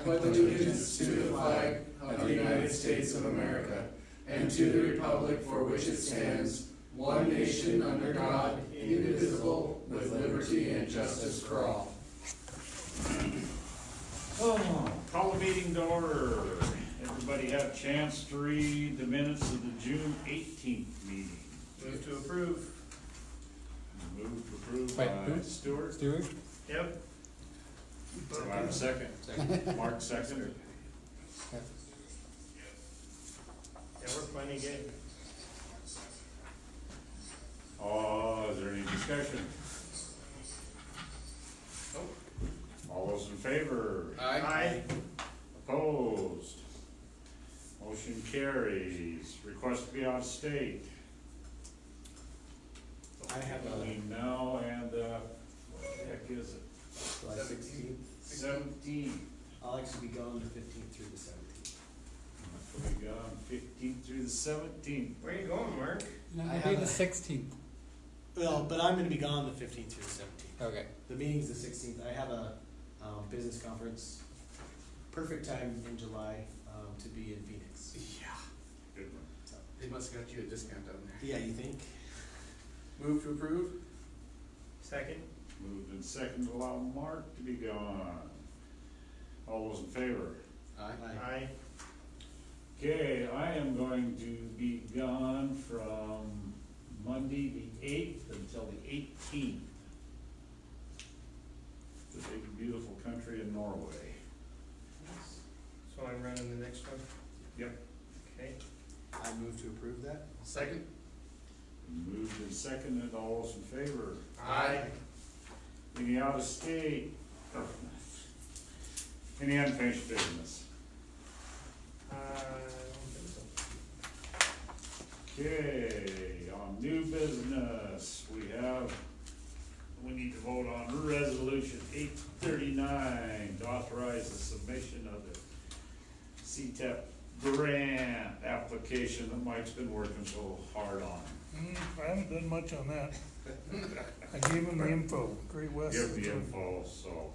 pledge allegiance to the flag of the United States of America and to the republic for which it stands, one nation under God, indivisible, with liberty and justice for all. Call the meeting to order. Everybody had a chance to read the minutes of the June 18th meeting. Move to approve. Move to approve Wait, by who? Stewart. Stewart? Yep. Do I have a second? Mark second. Yeah, we're plenty good. Is there any discussion? Nope. All those in favor? Aye. Opposed? Motion carries. Request to be out of state. I have Between now and, what the heck is it? July 16th. 17th. I'll actually be gone the 15th through the 17th. We got 15th through the 17th. Where you going, Mark? No, I it'll be have the a- 16th. Well, but I'm going to be gone the 15th through the 17th. Okay. The meeting's the 16th. I have a business conference. Perfect time in July to be in Phoenix. Yeah, Good one. So, they must have got you a discount down there. yeah, you think? Move to approve? Second. Moved and second to allow Mark to be gone. All those in favor? Aye. Aye. Okay, I am going to be gone from Monday the 8th until the 18th. The big beautiful country in Norway. So I'm running the next one? Yep. Okay. I move to approve that. Second? Moved and seconded, all those in favor? Aye. Any out of state? Any unfinished business? I don't think so. Okay, on new business, we need to vote on resolution 839 to authorize the submission of the CTEP grant application that Mike's been working so hard on. I haven't done much on that. I gave him the info, Great West. Give the info, so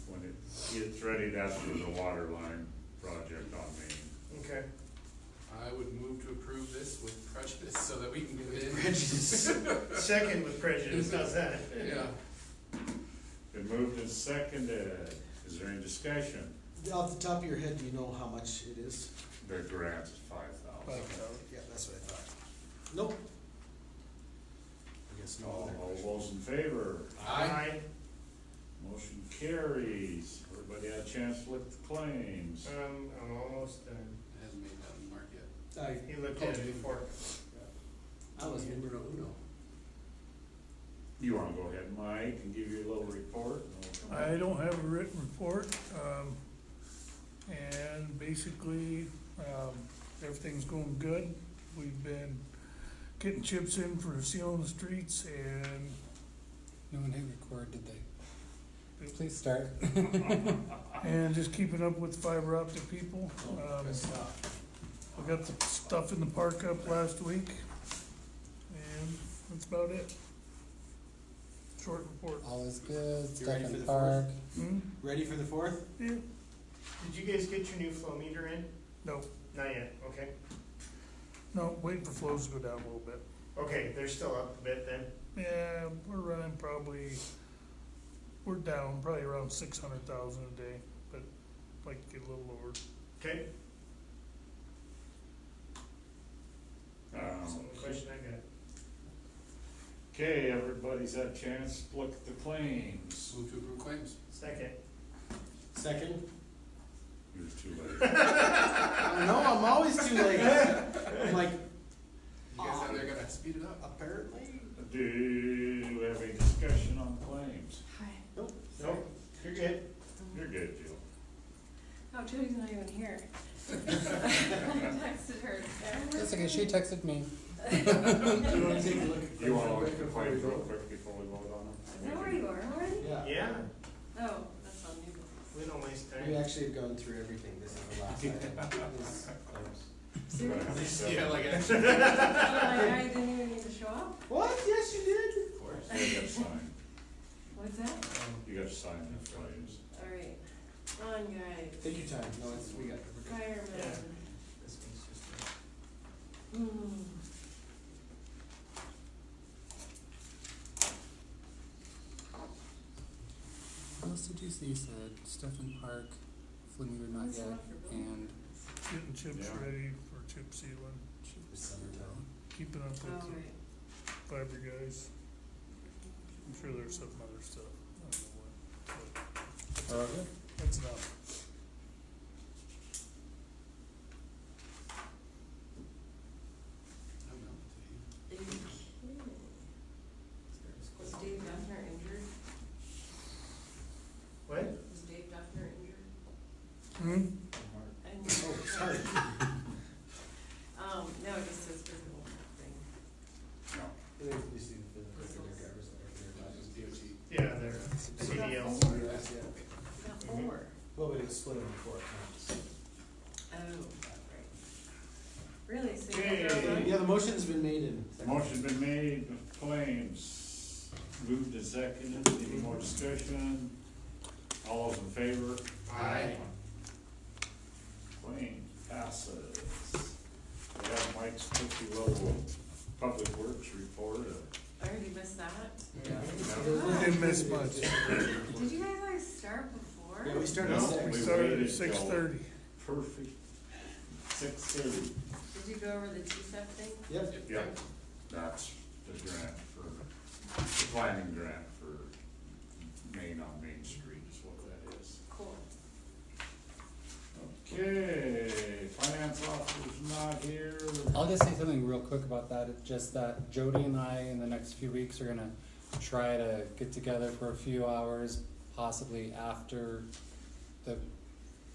when it gets ready, that's for the water line project on Main. Okay. I would move to approve this with prejudice so that we can get it in. Prejudice. Second with prejudice, how's that? Yeah. Been moved and seconded. Is there any discussion? Off the top of your head, do you know how much it is? The grant is $5,000. Yeah, that's what I thought. Nope. I guess no. All those in favor? Aye. Motion carries. Everybody had a chance to look at the claims. I'm almost done. It hasn't made that mark yet. He looked at it before. I was numero uno. You wanna go ahead, Mike, and give your little report? and we'll come I back? don't have a written report, and basically, everything's going good. We've been getting chips in for sealing the streets and No one hit record, did they? Please start. just keeping up with fiber optic people. Good stuff. We got the stuff in the park up last week, and that's about it. Short report. All is good, You stuff ready in for the the park. Hmm? Ready for the 4th? Yeah, Did you guys get your new flow meter in? no, Not yet, okay. no, waiting for flows to go down a little bit. Okay, they're still up a bit then? Yeah, we're running we're down probably around 600,000 a day, but like to get a little lower. Okay. That's the only question I got. Okay, everybody's had a chance to look at the claims. Move to approve claims. Second. Second? You're too late. I know, I'm always too late. I'm like, You guys out there gotta speed it up. apparently. Do we have any discussion on claims? Hi. Nope. Nope, you're good. You're good, Jill. Oh, Jody's not even here. I texted her. That's okay, she texted me. Do you want to take a look at You wanna look quick at the before we claims real vote? quick before we vote on them? Is that where you are already? Yeah. Yeah, Oh, that's on new business. we don't waste We time. actually have gone through everything. This is the last item. Is claims. Serious? Yeah, like actually. I didn't even need to show up? What? Yes, you did. Of course. You got to sign. What's that? You got to sign the claims. Alright. Come on, guys. Take your time, no, it's, we got, we're good. Fireman. This one's just. Hmm. What else did you see? You said Stephen Park, Flamingo not What's yet, left for both? and Getting chips Yeah. ready for chip sealing, It's summertime. keeping up Oh, with the right. fiber guys. I'm sure there's some other stuff, I don't know what, oh, okay. but that's enough. Are you kidding? Was Dave Duffner injured? What? Was Dave Duffner injured? Hmm? I didn't Oh, know. sorry. No, just his physical thing. No. They just do the physical for their drivers, their license. Yeah, they're CDLs. Yeah. Not four. Well, but it's split into 4 accounts. Oh, right. Really? So you Okay. guys are on? Yeah, the motion's been made and. Motion been made, claims, moved and seconded, any more discussion? All those in favor? Aye. Claims passes. We have Mike's cookie level public works report. I already missed that. Yeah. Didn't miss much. Did you guys like start before? Yeah, we started No, at We 6. started waited at 6:30. Perfect. 6:30. Did you go over the GSEP thing? Yep. Yep, that's the grant for, the planning grant for Main on Main Street is what that is. Cool. Okay, finance officer's not here. I'll just say something real quick about that. It's just that Jody and I, in the next few weeks, are gonna try to get together for a few hours, possibly after the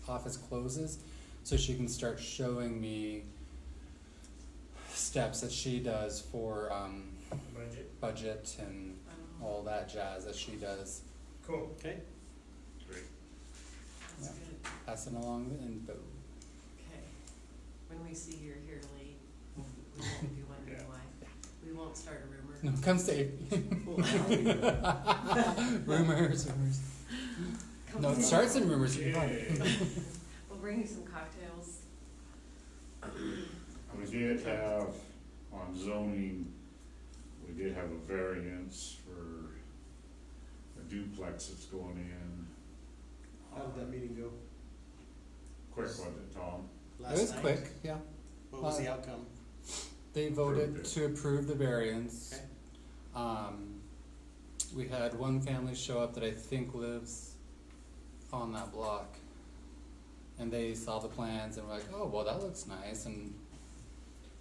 office closes, so she can start showing me steps that she does for Budget. budget and all that jazz that she does. Cool. Okay. Great. That's Yeah. good. Passing along the info. Okay. When we see you're here late, we won't be wondering Yeah. why. We won't start a rumor. No, come save. Rumors. Come No, on. it starts in rumors. You're fine. Okay. We'll bring you some cocktails. We did have, on zoning, we did have a variance for a duplex that's going in. How did that meeting go? Quick, wasn't it, Tom? Last It was night? quick, yeah. What was the outcome? They Approved voted it. to approve the variance. Okay. We had one family show up that I think lives on that block. And they saw the plans and were like, oh, well, that looks nice, and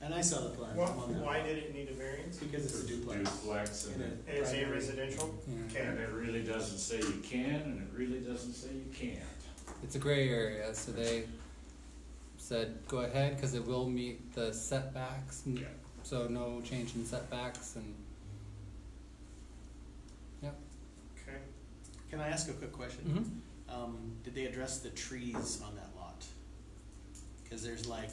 And I saw the plan. Well, I'm on that. why did it need a variance? Because it's a duplex. Duplex, and In it, And it's a primary- residential? yeah. Okay. and it really doesn't say you can, and it really doesn't say you can't. It's a gray area, so they said, go ahead, cause it will meet the setbacks, Yeah. so no change in setbacks, and Okay. Can I ask a quick question? Did they address the trees on that lot? Cause there's like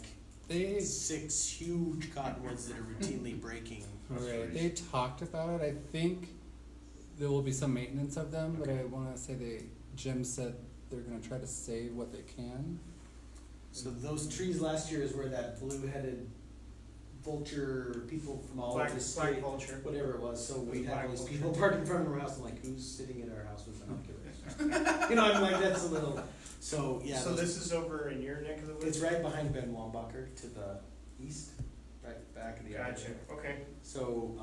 they, 6 huge cottonwoods that are routinely breaking. right, they talked about it. I think there will be some maintenance of them, but I wanna say Jim said they're gonna try to save what they can. So those trees last year is where that blue-headed vulture, people from all over Black, the black state, vulture. whatever it was, so we had Black all these vulture. people parked in front of our house, I'm like, who's sitting in our house with binoculars? You know, I'm like, that's a little, so, yeah. So those- this is over in your neck of the woods? It's right behind Ben Wambacher to the east, right back of the alley. Gotcha, okay. So,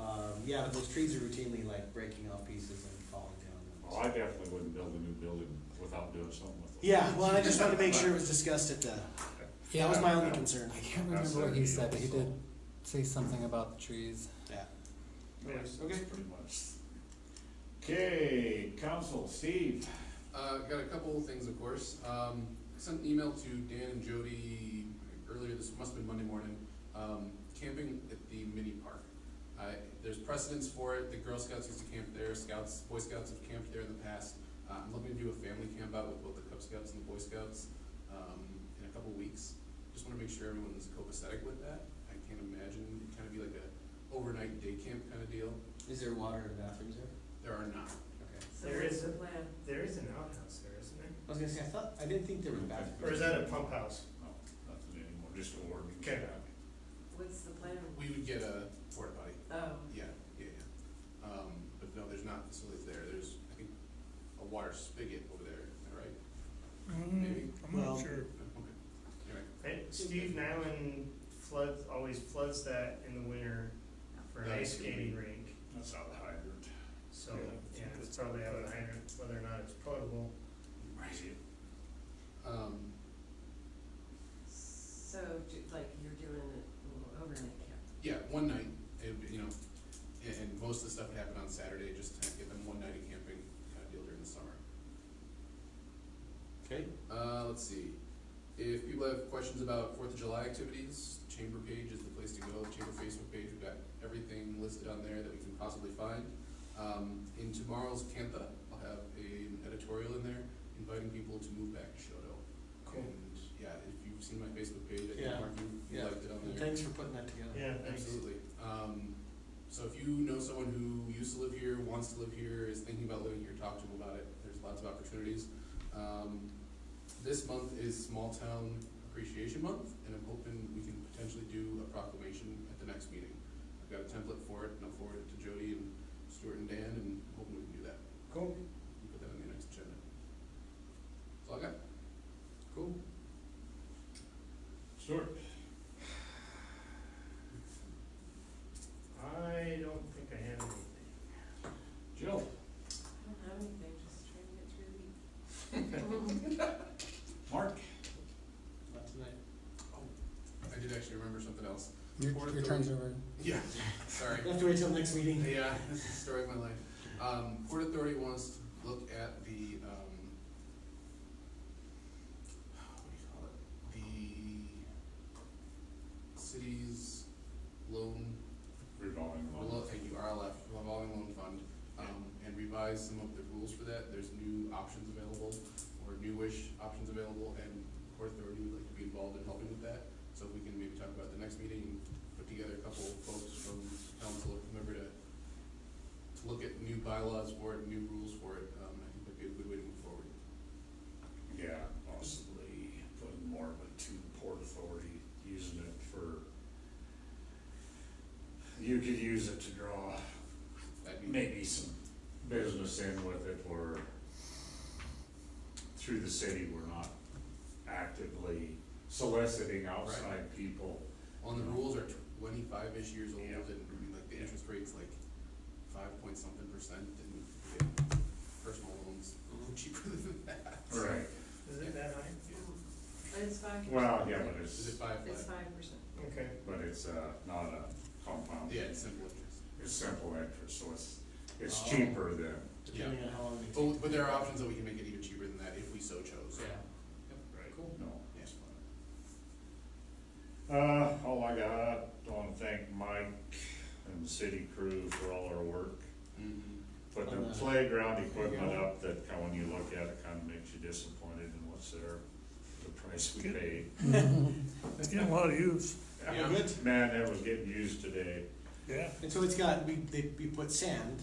yeah, but those trees are routinely like breaking off pieces and falling down. Well, I definitely wouldn't build a new building without doing something with it. Yeah, well, I just wanted to make sure it was discussed at the, that was my only concern. I can't remember what he said, but he did say something about the trees. Yeah. Nice. Okay. Pretty much. Okay, council, Steve. Got a couple of things, of course. Sent an email to Dan and Jody earlier, this must have been Monday morning, camping at the mini park. There's precedence for it, the Girl Scouts used to camp there, Boy Scouts have camped there in the past. I'm looking to do a family camp out with both the Cub Scouts and the Boy Scouts, in a couple weeks. Just wanna make sure everyone's copacetic with that. I can't imagine, it'd kinda be like a overnight day camp kinda deal. Is there water and bathrooms there? There are not. Okay. So There what's is the plan? There is an outhouse there, isn't there? I was gonna say, I didn't think there was bathrooms. Or is that a pump house? No, nothing anymore, just a warming Okay. shack. What's the plan? We would get a porta potty. Oh, Yeah. But no, there's not facilities there. There's, I think, a water spigot over there, am I right? Maybe. I'm not Well- sure. Okay. Anyway, Right, Steve Nyland always floods that in the winter for an ice skating rink. That's how the hydrant. So, yeah, it's probably out of the hydrant, whether or not it's potable. Right. so like you're doing a little overnight camp? Yeah, one night, it would be, and most of the stuff would happen on Saturday, just to get them one night of camping kind of deal during the summer. Okay. Let's see. If people have questions about 4th of July activities, the Chamber page is the place to go. The Chamber Facebook page, we've got everything listed on there that we can possibly find. In tomorrow's Cantha, I'll have an editorial in there inviting people to move back to Choteau. Cool. And yeah, if you've seen my Facebook page, I think Yeah. Mark, you Yeah. liked it on there. Thanks for putting that together. Yeah, thanks. Absolutely. So if you know someone who used to live here, wants to live here, is thinking about living here, talk to them about it. There's lots of opportunities. This month is Small Town Appreciation Month, and I'm hoping we can potentially do a proclamation at the next meeting. I've got a template for it, and I'll forward it to Jody and Stuart and Dan, and hoping we can do that. Cool. And put that on the next agenda. That's all I got. Cool. Stuart? I don't think I have anything. Jill? I don't have anything, just trying to get through the week. Mark? Not tonight. I did actually remember something else. Your turn's over. Yeah, sorry. You have to wait till next meeting. Yeah, this is the story of my life. Port Authority wants to look at the, what do you call it? The city's loan, Revolving loan. thank you, RLF, revolving loan fund, and revise some of the rules for that. There's new options available, or newish options available, and Port Authority would like to be involved in helping with that. So if we can maybe talk about it the next meeting, and put together a couple of folks from council, remember to look at new bylaws for it, new rules for it. I think that'd be a good way to move forward. Yeah, possibly putting more of it to the Port Authority, using it for, you could use it to draw That'd be maybe some business in with it, where through the city, we're not actively soliciting outside people. Well, and the rules are 25-ish years old, Yeah. and I mean, like the interest rate's like 5-point-something%, and personal loans cheaper than that. Right. Is it that high? It's 5%. Well, yeah, but Is it it's, 5? It's 5%. Okay. but it's, not a compound. Yeah, it's simple interest. It's simple interest, so it's Oh. cheaper than, Depending on how long it Oh, takes. but there are options that we can make it even cheaper than that if we so chose. Yeah. right, Cool. no. Yes. All I got, I wanna thank Mike and the city crew for all our work. Putting On the the playground equipment playground. up that when you look at it, kinda makes you disappointed in what's there, the price we Good. paid. It's getting a lot of use, Yeah. Good. Man, that was getting used today. yeah. And so it's got, we put sand,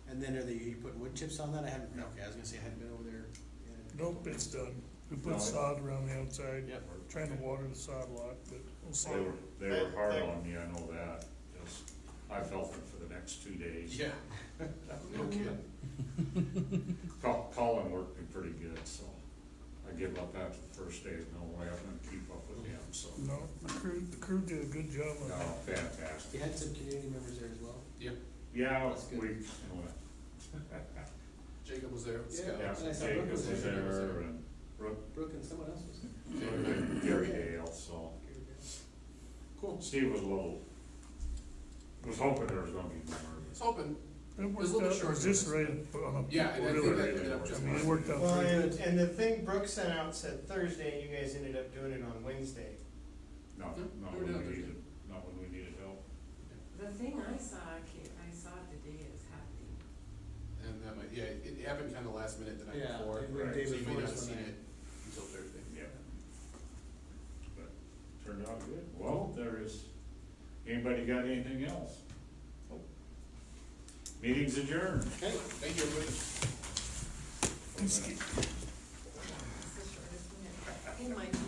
and then you put wood chips on that? I haven't, okay, I was gonna say I hadn't been over there. Yeah. Nope, it's done. We No, put it- sod around the outside, Yep. trying to water the sod a lot, but we'll see. They were hard on me, I know that, 'cause I felt it for the next 2 days. Yeah. No kidding. Colin worked me pretty good, so I give up after the first day, no way I'm gonna keep up with him, so. No, the crew did a good job on No, that. fantastic. You had some community members there as well? Yeah, That's good. we, Jacob was there with Scout. yeah, And I saw Jacob Brooke was was there. there, and Brooke, Brooke and someone else was there. and Gary Dale, so. Cool. Steve was was hoping there was gonna be more. It's hoping. It was a worked little out, short it was just notice. right on. Yeah, and I think Really, that ended up I just mean, it fine. worked out Well, pretty good. and the thing Brooke sent out said Thursday, and you guys ended up doing it on Wednesday. No, Hmm, not we were when down we Thursday. needed, not when we needed help. The thing I saw today is happening. And that might, yeah, it happened kind of last minute the night Yeah, before, and the day so you may before not have is when seen I- it until Thursday. Yeah. But turned out good. Well, anybody got anything else? Meeting's adjourned. Okay. Thank you, everybody. Let's get- in my